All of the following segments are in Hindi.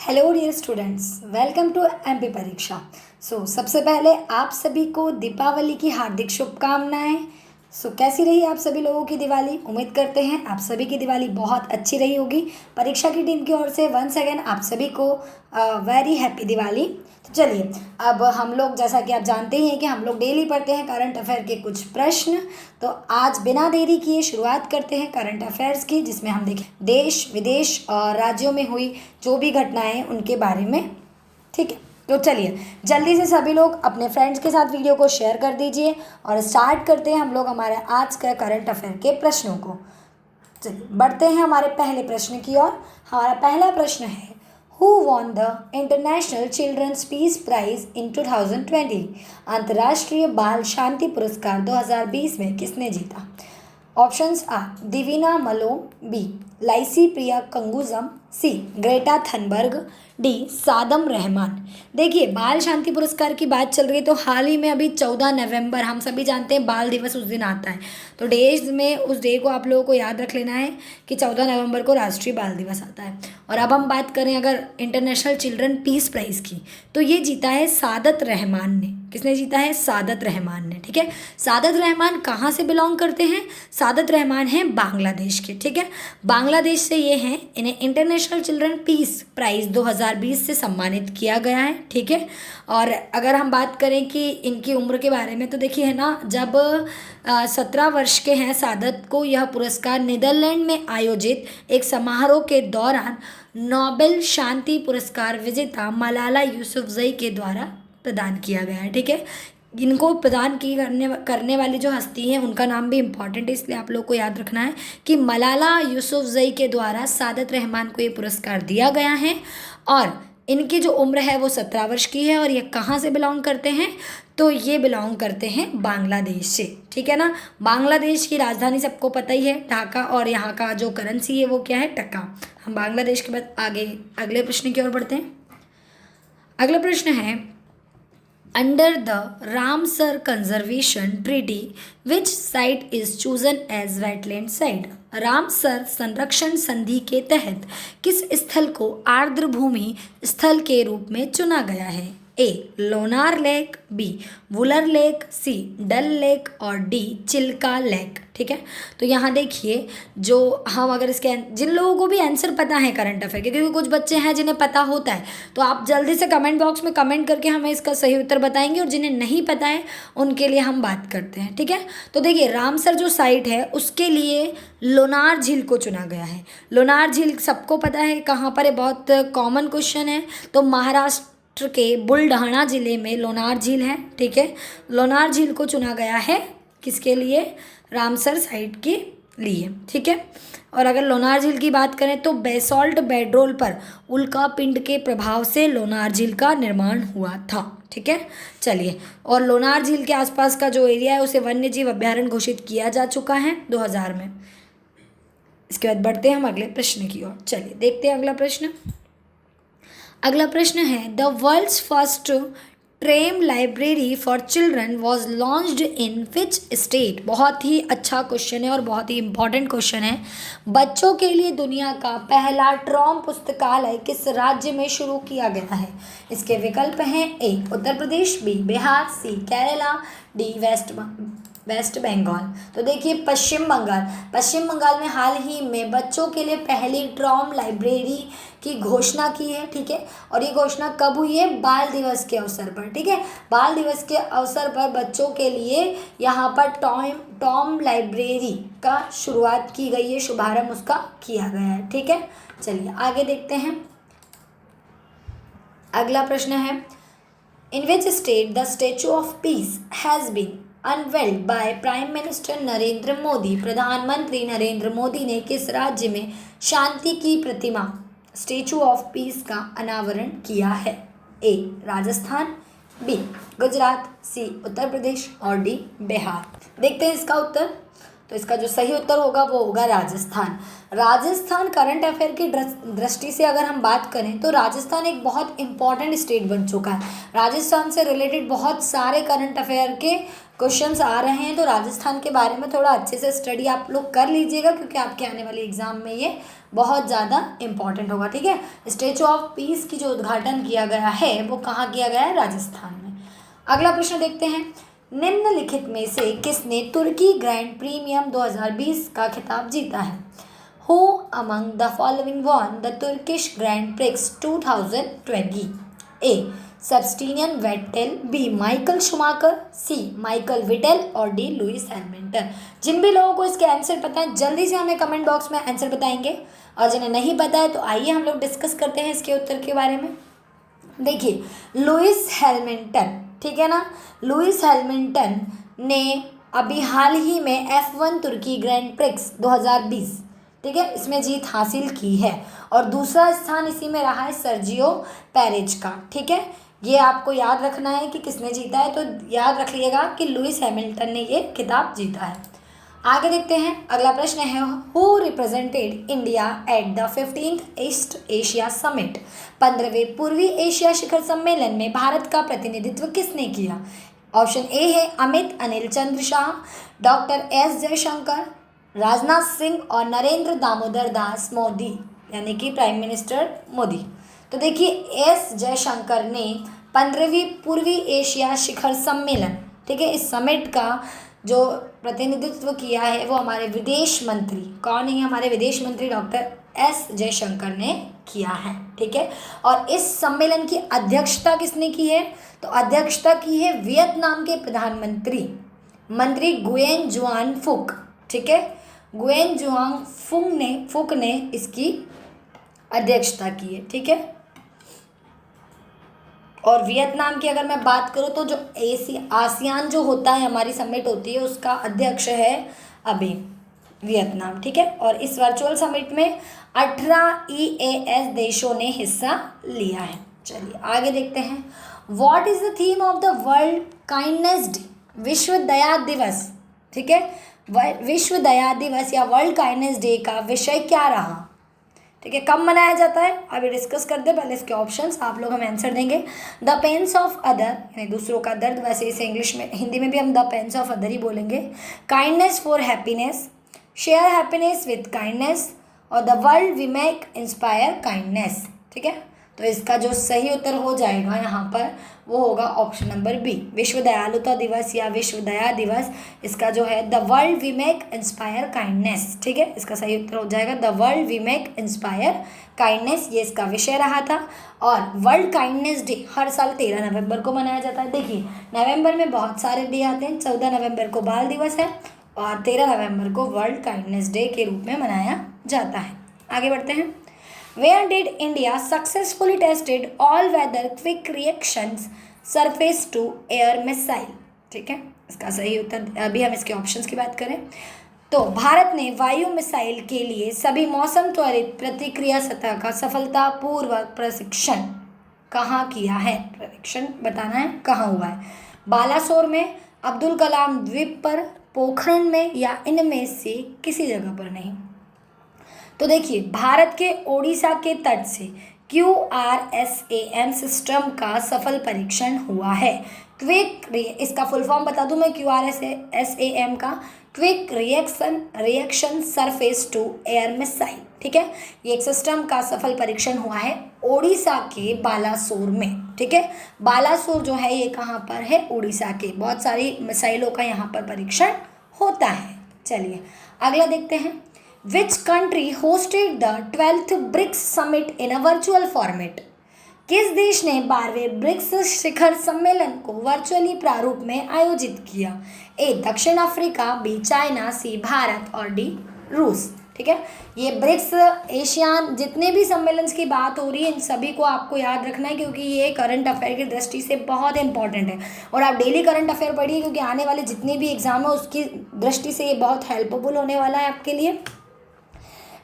Hello dear students, welcome to MP Pariksha. सबसे पहले आप सभी को दीपावली की हार्दिक शुभकामनाएं। कैसी रही आप सभी लोगों की दिवाली? उम्मीद करते हैं आप सभी की दिवाली बहुत अच्छी रही होगी। परीक्षा की टीम की ओर से वंस अगेन आप सभी को वेरी हैप्पी दिवाली। तो चलिए, अब हम लोग जैसा कि आप जानते ही हैं कि हम लोग डेली पढ़ते हैं करंट अफेयर के कुछ प्रश्न। तो आज बिना देरी किए शुरुआत करते हैं करंट अफेयर्स की, जिसमें हम देखें देश विदेश और राज्यों में हुई जो भी घटनाएं उनके बारे में। ठीक है, तो चलिए जल्दी से सभी लोग अपने फ्रेंड्स के साथ वीडियो को शेयर कर दीजिए और स्टार्ट करते हैं हम लोग हमारे आज का करंट अफेयर के प्रश्नों को। चलिए बढ़ते हैं हमारे पहले प्रश्न की ओर। हमारा पहला प्रश्न है, who won the international children's peace prize in 2020? अंतर्राष्ट्रीय बाल शांति पुरस्कार 2020 में किसने जीता? Options A Divina Maloum, B Licypriya Kangujam, C Greta Thunberg, D Saddam Rahman. देखिए, बाल शांति पुरस्कार की बात चल रही है तो हाल ही में अभी 14 नवंबर, हम सभी जानते हैं बाल दिवस उस दिन आता है। तो डेज में उस डे को आप लोगों को याद रख लेना है कि 14 नवंबर को राष्ट्रीय बाल दिवस आता है। और अब हम बात करें अगर इंटरनेशनल चिल्ड्रन पीस प्राइज़ की, तो ये जीता है सादत रहमान ने। किसने जीता है? सादत रहमान ने। ठीक है, सादत रहमान कहाँ से बिलोंग करते हैं? सादत रहमान हैं बांग्लादेश के। ठीक है, बांग्लादेश से ये हैं। इन्हें इंटरनेशनल चिल्ड्रन पीस प्राइज़ 2020 से सम्मानित किया गया है। ठीक है, और अगर हम बात करें कि इनकी उम्र के बारे में, तो देखिए है ना, जब 17 वर्ष के हैं सादत को यह पुरस्कार नीदरलैंड में आयोजित एक समारोह के दौरान नोबेल शांति पुरस्कार विजेता मलाला यूसुफजई के द्वारा प्रदान किया गया है। ठीक है, इनको प्रदान की करने वाली जो हस्ती है उनका नाम भी इम्पॉर्टेंट है, इसलिए आप लोग को याद रखना है कि मलाला यूसुफजई के द्वारा सादत रहमान को ये पुरस्कार दिया गया है। और इनकी जो उम्र है वो 17 वर्ष की है। और ये कहाँ से बिलोंग करते हैं? तो ये बिलोंग करते हैं बांग्लादेश से। ठीक है ना, बांग्लादेश की राजधानी सबको पता ही है ढाका, और यहाँ का जो करेंसी है वो क्या है? टका। हम बांग्लादेश के बाद आगे अगले प्रश्न की ओर बढ़ते हैं। अगला प्रश्न है, Under the Ramsar Conservation Treaty, which site is chosen as wetland site? Ramsar संरक्षण संधि के तहत किस स्थल को आर्द्र भूमि स्थल के रूप में चुना गया है? A Lonar lake, B Wular lake, C Dal lake और डी चिल्का लेक। ठीक है, तो यहाँ देखिए, जो हम अगर इसके जिन लोगों को भी आंसर पता है करंट अफेयर के, क्योंकि कुछ बच्चे हैं जिन्हें पता होता है, तो आप जल्दी से कमेंट बॉक्स में कमेंट करके हमें इसका सही उत्तर बताएंगे, और जिन्हें नहीं पता है उनके लिए हम बात करते हैं। ठीक है, तो देखिए रामसर जो साइट है उसके लिए लोनार झील को चुना गया है। लोनार झील सबको पता है कहाँ पर है, बहुत कॉमन क्वेश्चन है। तो महाराष्ट्र के बुलढाना जिले में लोनार झील है। ठीक है, लोनार झील को चुना गया है किसके लिए? रामसर साइट के लिए। ठीक है, और अगर लोनार झील की बात करें तो बेसॉल्ट बेडरोल पर उल्का पिंड के प्रभाव से लोनार झील का निर्माण हुआ था। ठीक है, चलिए, और लोनार झील के आसपास का जो एरिया है उसे वन्य जीव अभ्यारण्य घोषित किया जा चुका है 2000 में। इसके बाद बढ़ते हैं हम अगले प्रश्न की ओर। चलिए देखते हैं अगला प्रश्न। अगला प्रश्न है, the world's first tram library for children was launched in which state? बहुत ही अच्छा क्वेश्चन है और बहुत ही इंपॉर्टेंट क्वेश्चन है। बच्चों के लिए दुनिया का पहला ट्रॉम पुस्तकालय किस राज्य में शुरू किया गया है? इसके विकल्प हैं, ए उत्तर प्रदेश, बी बिहार, सी केरला, डी वेस्ट बंगाल। तो देखिए, पश्चिम बंगाल में हाल ही में बच्चों के लिए पहली ट्रॉम लाइब्रेरी की घोषणा की है। ठीक है, और ये घोषणा कब हुई है? बाल दिवस के अवसर पर। ठीक है, बाल दिवस के अवसर पर बच्चों के लिए यहाँ पर टॉम लाइब्रेरी का शुरुआत की गई है, शुभारंभ उसका किया गया है। ठीक है, चलिए आगे देखते हैं। अगला प्रश्न है, in which state the statue of peace has been unveiled by prime minister Narendra Modi? प्रधानमंत्री नरेंद्र मोदी ने किस राज्य में शांति की प्रतिमा स्टैचू ऑफ पीस का अनावरण किया है? ए राजस्थान, बी गुजरात, सी उत्तर प्रदेश और डी बिहार। देखते हैं इसका उत्तर। तो इसका जो सही उत्तर होगा वो होगा राजस्थान। राजस्थान करंट अफेयर की दृष्टि से अगर हम बात करें तो राजस्थान एक बहुत इंपॉर्टेंट स्टेट बन चुका है। राजस्थान से रिलेटेड बहुत सारे करंट अफेयर के क्वेश्चंस आ रहे हैं तो राजस्थान के बारे में थोड़ा अच्छे से स्टडी आप लोग कर लीजिएगा, क्योंकि आपके आने वाले एग्जाम में ये बहुत ज़्यादा इम्पॉर्टेंट होगा। ठीक है, स्टैचू ऑफ पीस की जो उद्घाटन किया गया है वो कहाँ किया गया है? राजस्थान में। अगला प्रश्न देखते हैं, निम्नलिखित में से किसने तुर्की ग्रैंड प्रीमियम 2020 का खिताब जीता है? Who among the following won the Turkish Grand Prix 2020? A. Sebastian Vettel, B. Michael Schumacher, C. Michael Vettel और D. Lewis Hamilton. जिन भी लोगों को इसके आंसर पता है जल्दी से हमें कमेंट बॉक्स में आंसर बताएंगे, और जिन्हें नहीं पता है तो आइए हम लोग डिस्कस करते हैं इसके उत्तर के बारे में। देखिए, लुइस हैमिल्टन, ठीक है ना, लुइस हैमिल्टन ने अभी हाल ही में F1 तुर्की ग्रैंड प्रिक्स 2020, ठीक है, इसमें जीत हासिल की है, और दूसरा स्थान इसी में रहा है सर्जियो पेरेज का। ठीक है, ये आपको याद रखना है कि किसने जीता है, तो याद रख लीजिएगा कि लुइस हैमिल्टन ने ये खिताब जीता है। आगे देखते हैं, अगला प्रश्न है, who represented India at the 15th East Asia summit? 15वें पूर्वी एशिया शिखर सम्मेलन में भारत का प्रतिनिधित्व किसने किया? ऑप्शन ए है अमित अनिल चंद्र शाह, डॉक्टर एस जयशंकर, राजनाथ सिंह और नरेंद्र दामोदर दास मोदी, यानी कि प्राइम मिनिस्टर मोदी। तो देखिए, एस जयशंकर ने 15वीं पूर्वी एशिया शिखर सम्मेलन, ठीक है, इस समिट का जो प्रतिनिधित्व किया है वो हमारे विदेश मंत्री, कौन है? हमारे विदेश मंत्री डॉक्टर एस जयशंकर ने किया है। ठीक है, और इस सम्मेलन की अध्यक्षता किसने की है? तो अध्यक्षता की है वियतनाम के प्रधानमंत्री मंत्री गुयेन जुआन फुक। ठीक है, गुयेन जुआन फुक ने इसकी अध्यक्षता की है। ठीक है, और वियतनाम की अगर मैं बात करूँ तो जो आसियान जो होता है, हमारी समिट होती है, उसका अध्यक्ष है अभी वियतनाम। ठीक है, और इस वर्चुअल समिट में 18 EAS देशों ने हिस्सा लिया है। चलिए आगे देखते हैं, what is the theme of the world kindness day? विश्व दया दिवस, ठीक है, विश्व दया दिवस या वर्ल्ड काइंडनेस डे का विषय क्या रहा? ठीक है, कब मनाया जाता है अभी डिस्कस करते हैं, पहले इसके ऑप्शंस आप लोग हमें आंसर देंगे। द पेन्स ऑफ अदर, यानी दूसरों का दर्द, वैसे इसे इंग्लिश में, हिंदी में भी हम द पेन्स ऑफ अदर ही बोलेंगे। Kindness for happiness, share happiness with kindness, और the world we make inspire kindness. ठीक है, तो इसका जो सही उत्तर हो जाएगा यहाँ पर वो होगा ऑप्शन नंबर बी, विश्व दयालुता दिवस या विश्व दया दिवस। इसका जो है the world we make inspire kindness. ठीक है, इसका सही उत्तर हो जाएगा the world we make inspire kindness, ये इसका विषय रहा था। और वर्ल्ड काइंडनेस डे हर साल 13 नवंबर को मनाया जाता है। देखिए, नवंबर में बहुत सारे डे आते हैं, 14 नवंबर को बाल दिवस है और 13 नवंबर को वर्ल्ड काइंडनेस डे के रूप में मनाया जाता है। आगे बढ़ते हैं, Where did India successfully tested all-weather quick reactions surface to air missile? ठीक है, इसका सही उत्तर, अभी हम इसके ऑप्शंस की बात करें तो भारत ने वायु मिसाइल के लिए सभी मौसम त्वरित प्रतिक्रिया सतह का सफलतापूर्वक प्रशिक्षण कहाँ किया है? प्रशिक्षण बताना है कहाँ हुआ है? बालासोर में, अब्दुल कलाम द्वीप पर, पोखरण में, या इनमें से किसी जगह पर नहीं। तो देखिए, भारत के ओडिशा के तट से QRSAM सिस्टम का सफल परीक्षण हुआ है। इसका फुल फॉर्म बता दूं मैं, QRSAM का quick reaction surface to air missile. ठीक है, ये एक सिस्टम का सफल परीक्षण हुआ है ओडिशा के बालासोर में। ठीक है, बालासोर जो है ये कहाँ पर है? उड़ीसा के। बहुत सारी मिसाइलों का यहाँ पर परीक्षण होता है। चलिए अगला देखते हैं, Which country hosted the 12th BRICS summit in a virtual format? किस देश ने 12वें ब्रिक्स शिखर सम्मेलन को वर्चुअली प्रारूप में आयोजित किया? ए दक्षिण अफ्रीका, बी चाइना, सी भारत और डी रूस। ठीक है, ये ब्रिक्स एशियान जितने भी सम्मेलन की बात हो रही है इन सभी को आपको याद रखना है, क्योंकि ये करंट अफेयर की दृष्टि से बहुत इंपॉर्टेंट है, और आप डेली करंट अफेयर पढ़िए, क्योंकि आने वाले जितने भी एग्जाम है उसकी दृष्टि से ये बहुत हेल्पफुल होने वाला है आपके लिए।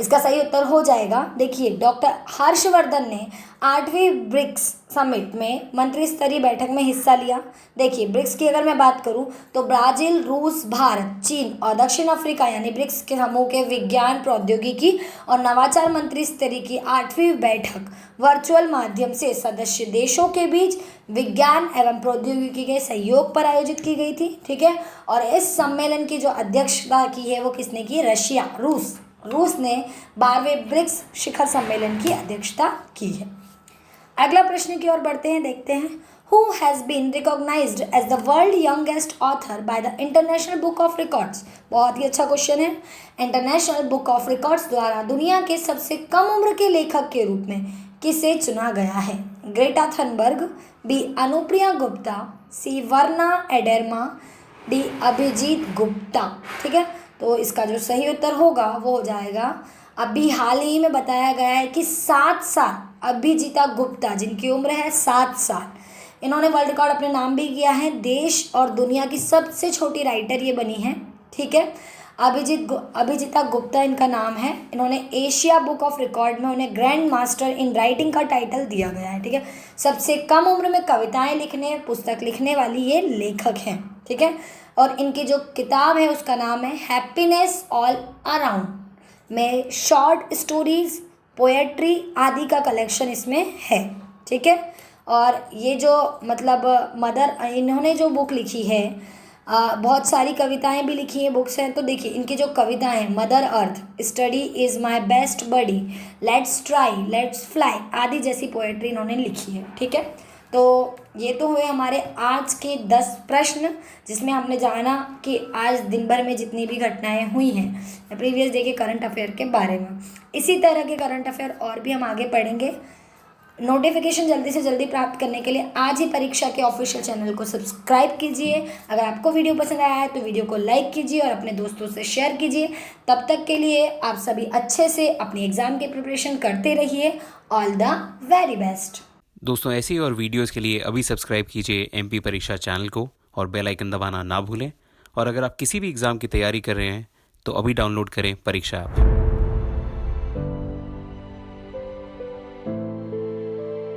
इसका सही उत्तर हो जाएगा, देखिए डॉक्टर हर्षवर्धन ने 8वीं ब्रिक्स समिट में मंत्री स्तरीय बैठक में हिस्सा लिया। देखिए ब्रिक्स की अगर मैं बात करूं तो ब्राज़ील, रूस, भारत, चीन और दक्षिण अफ्रीका यानी ब्रिक्स के समूह के विज्ञान, प्रौद्योगिकी और नवाचार मंत्री स्तरीय की 8वीं बैठक वर्चुअल माध्यम से सदस्य देशों के बीच विज्ञान एवं प्रौद्योगिकी के सहयोग पर आयोजित की गई थी। ठीक है, और इस सम्मेलन की जो अध्यक्षता की है वो किसने की? रशिया, रूस ने 12वें ब्रिक्स शिखर सम्मेलन की अध्यक्षता की है। अगला प्रश्न की ओर बढ़ते हैं, देखते हैं। Who has been recognized as the world youngest author by the International Book of Records? बहुत ही अच्छा क्वेश्चन है। इंटरनेशनल बुक ऑफ रिकॉर्ड्स द्वारा दुनिया के सबसे कम उम्र के लेखक के रूप में किसे चुना गया है? Greta Thunberg, B Anupriya Gupta, C वर्ना एडेरमा, डी अभिजीत गुप्ता। ठीक है, तो इसका जो सही उत्तर होगा वो हो जाएगा, अभी हाल ही में बताया गया है कि 7 साल अभिजीता गुप्ता, जिनकी उम्र है 7 साल, इन्होंने वर्ल्ड रिकॉर्ड अपने नाम भी किया है। देश और दुनिया की सबसे छोटी राइटर ये बनी है। ठीक है, अभिजीता गुप्ता इनका नाम है। इन्होंने एशिया बुक ऑफ रिकॉर्ड में उन्हें ग्रैंड मास्टर इन राइटिंग का टाइटल दिया गया है। ठीक है, सबसे कम उम्र में कविताएं लिखने, पुस्तक लिखने वाली ये लेखक हैं। ठीक है, और इनकी जो किताब है उसका नाम है हैप्पीनेस ऑल अराउंड, में शॉर्ट स्टोरीज, पोएट्री आदि का कलेक्शन इसमें है। ठीक है, और ये जो मतलब इन्होंने जो बुक लिखी है, बहुत सारी कविताएं भी लिखी हैं, बुक्स हैं। तो देखिए इनकी जो कविताएं हैं, Mother Earth, study is my best buddy, let's try, let's fly आदि जैसी पोएट्री इन्होंने लिखी है। ठीक है, तो ये तो हुए हमारे आज के 10 प्रश्न, जिसमें हमने जाना कि आज दिन भर में जितनी भी घटनाएं हुई हैं प्रीवियस डे के करंट अफेयर के बारे में। इसी तरह के करंट अफेयर और भी हम आगे पढ़ेंगे। नोटिफिकेशन जल्दी से जल्दी प्राप्त करने के लिए आज ही परीक्षा के ऑफिशियल चैनल को सब्सक्राइब कीजिए। अगर आपको वीडियो पसंद आया है तो वीडियो को लाइक कीजिए और अपने दोस्तों से शेयर कीजिए। तब तक के लिए आप सभी अच्छे से अपनी एग्ज़ाम की प्रिपरेशन करते रहिए। All the very best. दोस्तों ऐसी और वीडियोस के लिए अभी सब्सक्राइब कीजिए एमपी परीक्षा चैनल को और बेल आइकन दबाना ना भूलें। और अगर आप किसी भी एग्ज़ाम की तैयारी कर रहे हैं तो अभी डाउनलोड करें परीक्षा ऐप।